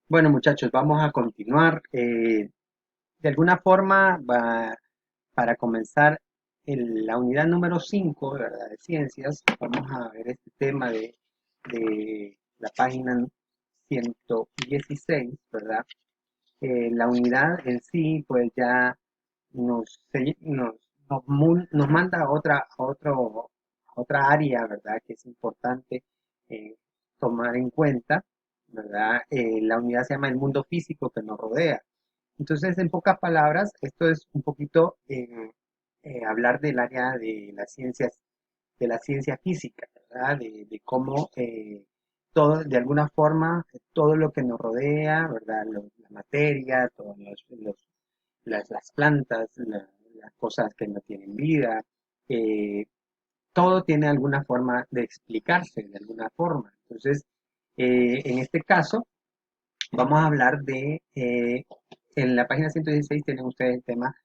Bueno, muchachos, vamos a continuar. De alguna forma, para comenzar la unidad número 5, ¿verdad? De ciencias, vamos a ver este tema de la página 116, ¿verdad? La unidad en sí, pues ya nos manda a otra área, ¿verdad? Que es importante eh, tomar en cuenta, ¿verdad? La unidad se llama el mundo físico que nos rodea. Entonces, en pocas palabras, esto es un poquito hablar del área de la ciencia física, ¿verdad? De cómo todo, de alguna forma, todo lo que nos rodea, ¿verdad? La materia, todos las plantas, las cosas que no tienen vida, eh, todo tiene alguna forma de explicarse, de alguna forma. Entonces, en este caso, vamos a hablar en la página 116 tienen ustedes el tema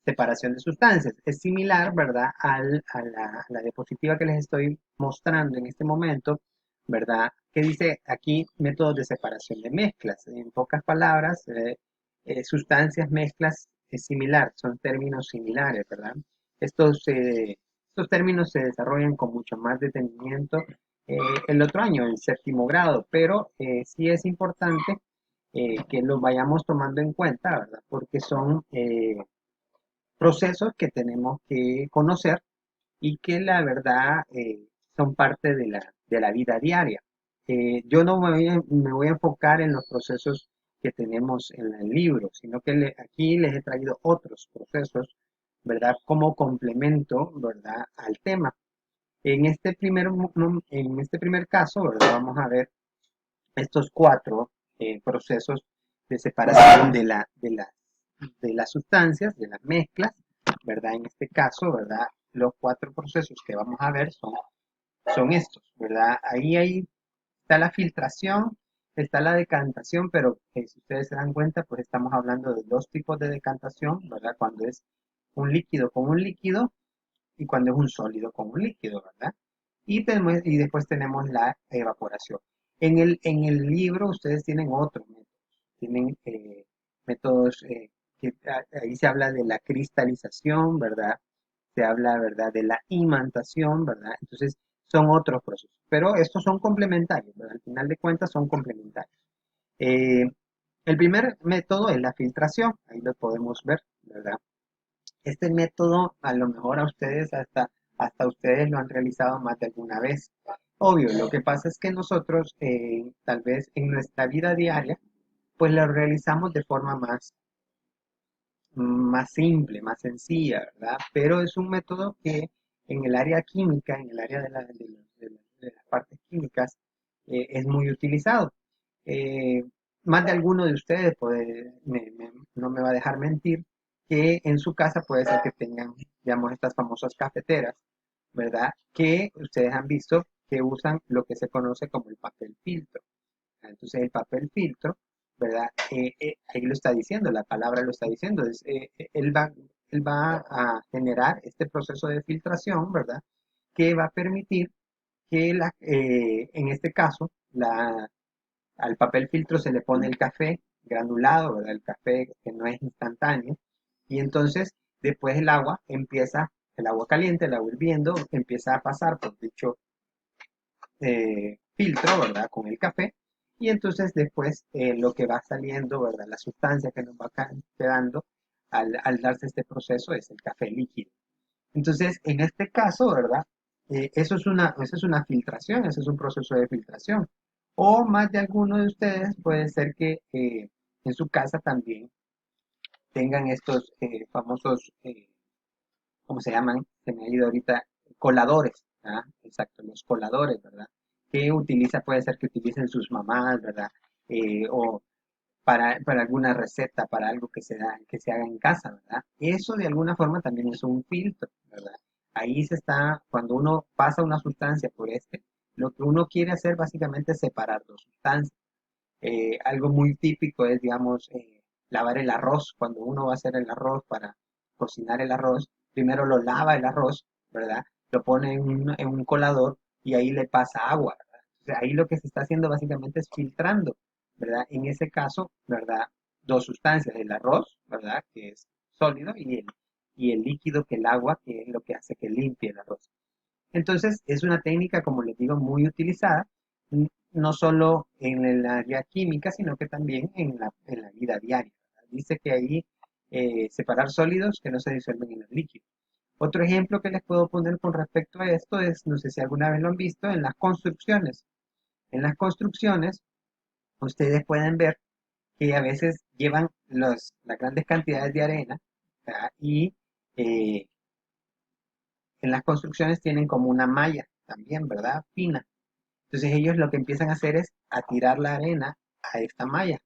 separación de sustancias. Es similar, ¿verdad?, a la diapositiva que les estoy mostrando en este momento, ¿verdad? Que dice aquí métodos de separación de mezclas. En pocas palabras, sustancias, mezclas, es similar, son términos similares, ¿verdad? Estos términos se desarrollan con mucho más detenimiento el otro año, en séptimo grado, pero sí es importante que los vayamos tomando en cuenta, ¿verdad? Porque son procesos que tenemos que conocer y que la verdad son parte de la vida diaria. Yo no me voy a enfocar en los procesos que tenemos en el libro, sino que aquí les he traído otros procesos, ¿verdad? Como complemento, ¿verdad? Al tema. En este primer caso, ¿verdad? Vamos a ver estos cuatro procesos de separación de las sustancias, de las mezclas, ¿verdad? En este caso, ¿verdad? Los cuatro procesos que vamos a ver son estos, ¿verdad? Ahí está la filtración, está la decantación, pero si ustedes se dan cuenta, pues estamos hablando de dos tipos de decantación, ¿verdad? Cuando es un líquido con un líquido y cuando es un sólido con un líquido, ¿verdad? Y después tenemos la evaporación. En el libro ustedes tienen otros métodos, tienen métodos ahí se habla de la cristalización, ¿verdad? Se habla, ¿verdad? De la imantación, ¿verdad? Entonces son otros procesos, pero estos son complementarios, ¿verdad? Al final de cuentas son complementarios. Eh, el primer método es la filtración, ahí lo podemos ver, ¿verdad? Este método a lo mejor a ustedes hasta ustedes lo han realizado más de alguna vez. Obvio, lo que pasa es que nosotros tal vez en nuestra vida diaria pues lo realizamos de forma más simple, más sencilla, ¿verdad? Pero es un método que en el área química, en el área de las partes químicas, es muy utilizado. Eh, Más de alguno de ustedes no me va a dejar mentir que en su casa puede ser que tengan, digamos, estas famosas cafeteras, ¿verdad? Que ustedes han visto que usan lo que se conoce como el papel filtro. Entonces el papel filtro, ¿verdad? Ahí lo está diciendo, la palabra lo está diciendo. Él va a generar este proceso de filtración, ¿verdad? Que va a permitir que en este caso al papel filtro se le pone el café granulado, ¿verdad? El café que no es instantáneo. Y entonces después el agua caliente, el agua hirviendo, empieza a pasar por dicho filtro, ¿verdad? Con el café. Y entonces después lo que va saliendo, ¿verdad? La sustancia que nos va quedando al darse este proceso es el café líquido. Entonces, en este caso, ¿verdad? Eso es una filtración, eso es un proceso de filtración. O más de alguno de ustedes puede ser que en su casa también tengan estos famosos, ¿cómo se llaman? Se me ha ido ahorita, coladores, ¿ah? Exacto, los coladores, ¿verdad? Puede ser que utilicen sus mamás, ¿verdad? O para alguna receta, para algo que se haga en casa, ¿verdad? Eso de alguna forma también es un filtro, ¿verdad? Cuando uno pasa una sustancia por lo que uno quiere hacer básicamente es separar dos sustancias. Algo muy típico es, digamos, lavar el arroz. Cuando uno va a hacer el arroz para cocinar el arroz, primero lo lava el arroz, ¿verdad? Lo pone en un colador y ahí le pasa agua, ¿verdad? O sea, ahí lo que se está haciendo básicamente es filtrando, ¿verdad? En ese caso, ¿verdad? Dos sustancias, el arroz, ¿verdad? Que es sólido y el líquido, que el agua, que es lo que hace que limpie el arroz. Entonces, es una técnica, como les digo, muy utilizada, no solo en el área química, sino que también en la vida diaria, ¿verdad? Dice que ahí separar sólidos que no se disuelven en los líquidos. Otro ejemplo que les puedo poner con respecto a esto es, no sé si alguna vez lo han visto, en las construcciones. En las construcciones, ustedes pueden ver que a veces llevan las grandes cantidades de arena, ¿verdad? Y eh, en las construcciones tienen como una malla también, ¿verdad? Fina. Entonces ellos lo que empiezan a hacer es a tirar la arena a esta malla.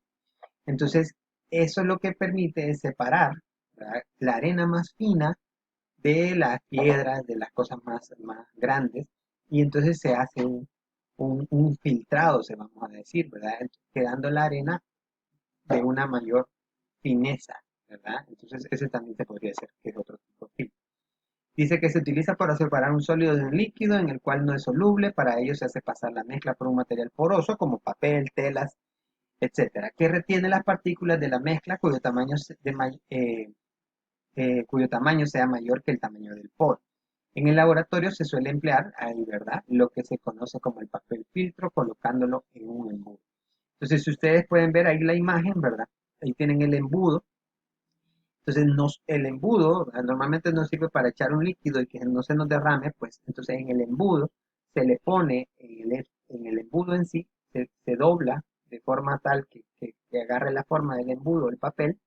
Entonces eso lo que permite es separar, ¿verdad?, la arena más fina de las piedras, de las cosas más grandes, y entonces se hace un filtrado, se vamos a decir, ¿verdad? Quedando la arena de una mayor fineza, ¿verdad? Entonces ese también se podría hacer, que es otro tipo de filtro. Dice que se utiliza para separar un sólido de un líquido en el cual no es soluble. Para ello se hace pasar la mezcla por un material poroso como papel, telas, etcétera, que retiene las partículas de la mezcla cuyo tamaño sea mayor que el tamaño del poro. En el laboratorio se suele emplear ahí, ¿verdad?, lo que se conoce como el papel filtro, colocándolo en un embudo. Entonces, si ustedes pueden ver ahí la imagen, ¿verdad? Ahí tienen el embudo. Entonces, el embudo, ¿verdad?, normalmente nos sirve para echar un líquido y que no se nos derrame, pues entonces en el embudo se le pone, en el embudo en sí, se dobla de forma tal que agarre la forma del embudo, el papel,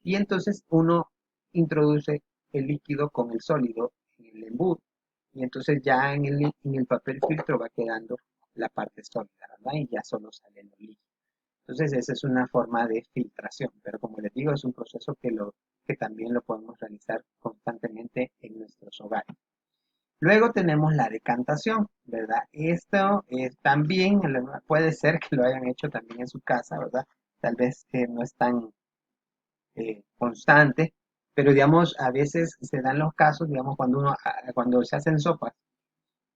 y entonces uno introduce el líquido con el sólido en el embudo. Y entonces ya en el papel filtro va quedando la parte sólida, ¿verdad? Y ya solo sale lo líquido. Entonces esa es una forma de filtración, pero como les digo, es un proceso que también lo podemos realizar constantemente en nuestros hogares. Luego tenemos la decantación, ¿verdad? Esto también puede ser que lo hayan hecho también en su casa, ¿verdad? Tal vez no es tan constante, pero digamos, a veces se dan los casos, digamos, cuando se hacen sopas,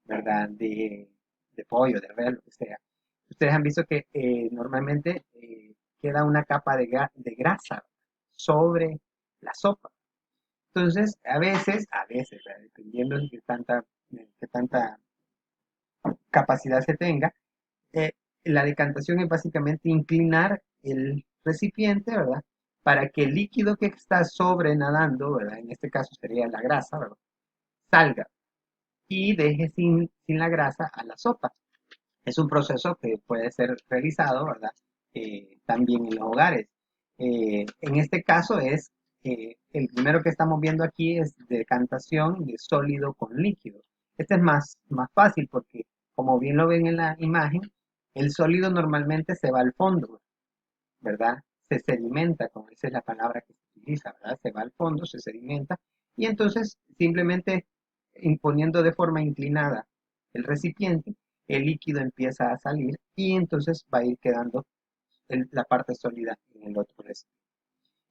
¿verdad? De pollo, de res, lo que sea. Ustedes han visto que normalmente queda una capa de grasa sobre la sopa. Entonces, ¿verdad?, dependiendo de qué tanta capacidad se tenga, eh, la decantación es básicamente inclinar el recipiente, ¿verdad?, para que el líquido que está sobre nadando, ¿verdad?, en este caso sería la grasa, ¿verdad?, salga y deje sin la grasa a la sopa. Es un proceso que puede ser realizado, ¿verdad?, también en los hogares. En este caso el primero que estamos viendo aquí es decantación de sólido con líquido. Este es más fácil porque, como bien lo ven en la imagen, el sólido normalmente se va al fondo, ¿verdad? Se sedimenta, como esa es la palabra que se utiliza, ¿verdad? Se va al fondo, se sedimenta, y entonces simplemente imponiendo de forma inclinada el recipiente, el líquido empieza a salir y entonces va a ir quedando la parte sólida en el otro recipiente.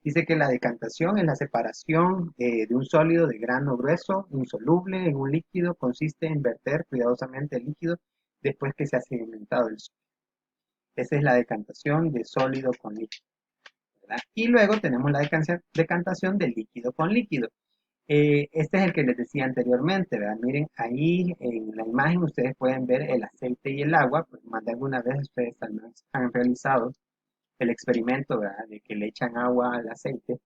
Dice que la decantación es la separación de un sólido de grano grueso, insoluble en un líquido, consiste en verter cuidadosamente el líquido después que se ha sedimentado el sólido. Esa es la decantación de sólido con líquido, ¿verdad? Y luego tenemos la decantación de líquido con líquido. Este es el que les decía anteriormente, ¿verdad? Miren, ahí en la imagen ustedes pueden ver el aceite y el agua, pues más de alguna vez ustedes también han realizado el experimento, ¿verdad?, de que le echan agua al aceite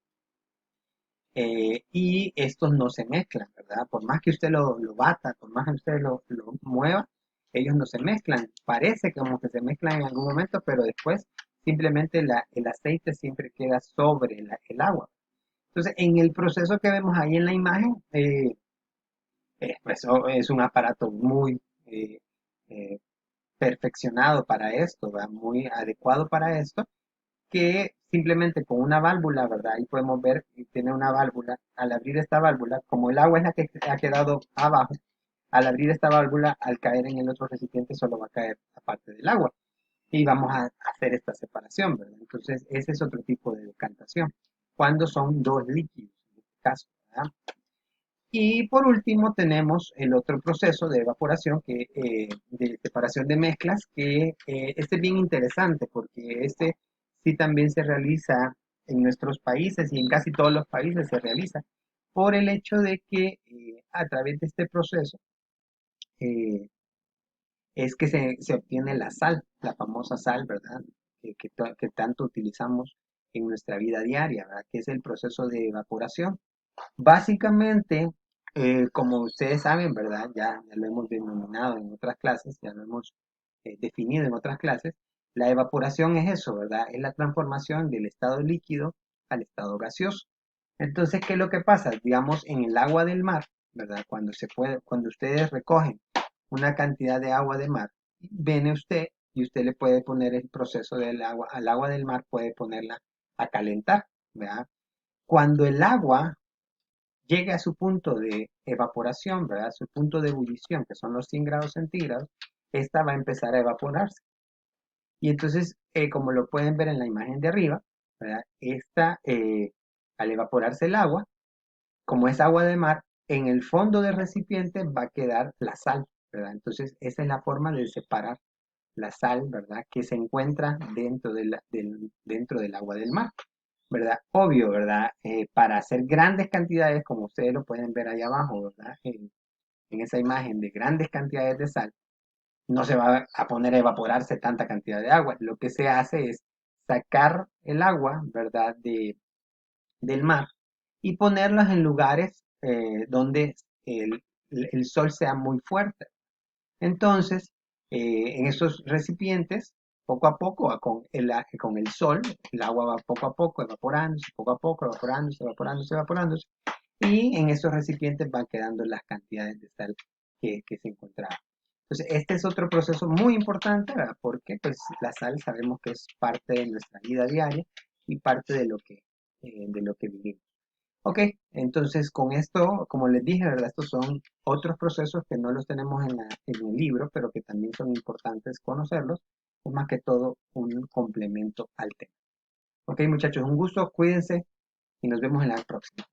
y estos no se mezclan, ¿verdad? Por más que usted lo bata, por más que usted lo mueva, ellos no se mezclan. Parece como que se mezclan en algún momento, pero después simplemente el aceite siempre queda sobre el agua. Entonces, en el proceso que vemos ahí en la imagen, pues es un aparato muy eh, perfeccionado para esto, ¿verdad?, muy adecuado para esto, que simplemente con una válvula, ¿verdad? Ahí podemos ver que tiene una válvula. Al abrir esta válvula, como el agua es la que ha quedado abajo, al abrir esta válvula, al caer en el otro recipiente, solo va a caer la parte del agua. Y vamos a hacer esta separación, ¿verdad? Entonces, ese es otro tipo de decantación. Cuando son dos líquidos, en este caso, ¿verdad? Y por último tenemos el otro proceso de evaporación, de separación de mezclas, que este es bien interesante porque este sí también se realiza en nuestros países y en casi todos los países se realiza por el hecho de que a través de este proceso eh, es que se obtiene la sal, la famosa sal, ¿verdad? Que tanto utilizamos en nuestra vida diaria, ¿verdad? Que es el proceso de evaporación. Básicamente, como ustedes saben, ¿verdad? Ya lo hemos denominado en otras clases, ya lo hemos definido en otras clases. La evaporación es eso, ¿verdad? Es la transformación del estado líquido al estado gaseoso. Entonces, ¿qué es lo que pasa? Digamos, en el agua del mar, ¿verdad? Cuando ustedes recogen una cantidad de agua de mar, viene usted y usted le puede poner el proceso del agua, al agua del mar puede ponerla a calentar, ¿verdad? Cuando el agua llegue a su punto de evaporación, ¿verdad? Su punto de ebullición, que son los 100 grados centígrados, esta va a empezar a evaporarse. Y entonces, como lo pueden ver en la imagen de arriba, ¿verdad? Al evaporarse el agua, como es agua de mar, en el fondo del recipiente va a quedar la sal, ¿verdad? Entonces, esa es la forma de separar la sal, ¿verdad? Que se encuentra dentro del agua del mar. ¿Verdad? Obvio, ¿verdad? Para hacer grandes cantidades, como ustedes lo pueden ver ahí abajo, ¿verdad? En esa imagen de grandes cantidades de sal, no se va a poner a evaporarse tanta cantidad de agua. Lo que se hace es sacar el agua, ¿verdad? Del mar y ponerlas en lugares donde el sol sea muy fuerte. Entonces, en esos recipientes, poco a poco, con el sol, el agua va poco a poco evaporándose, poco a poco evaporándose, evaporándose, evaporándose, y en esos recipientes van quedando las cantidades de sal que se encontraban. Entonces, este es otro proceso muy importante, ¿verdad? Porque pues, la sal sabemos que es parte de nuestra vida diaria y parte de lo que vivimos. Ok, entonces con esto, como les dije, ¿verdad? Estos son otros procesos que no los tenemos en el libro, pero que también son importantes conocerlos, es más que todo un complemento al tema. Ok, muchachos, un gusto, cuídense y nos vemos en la próxima.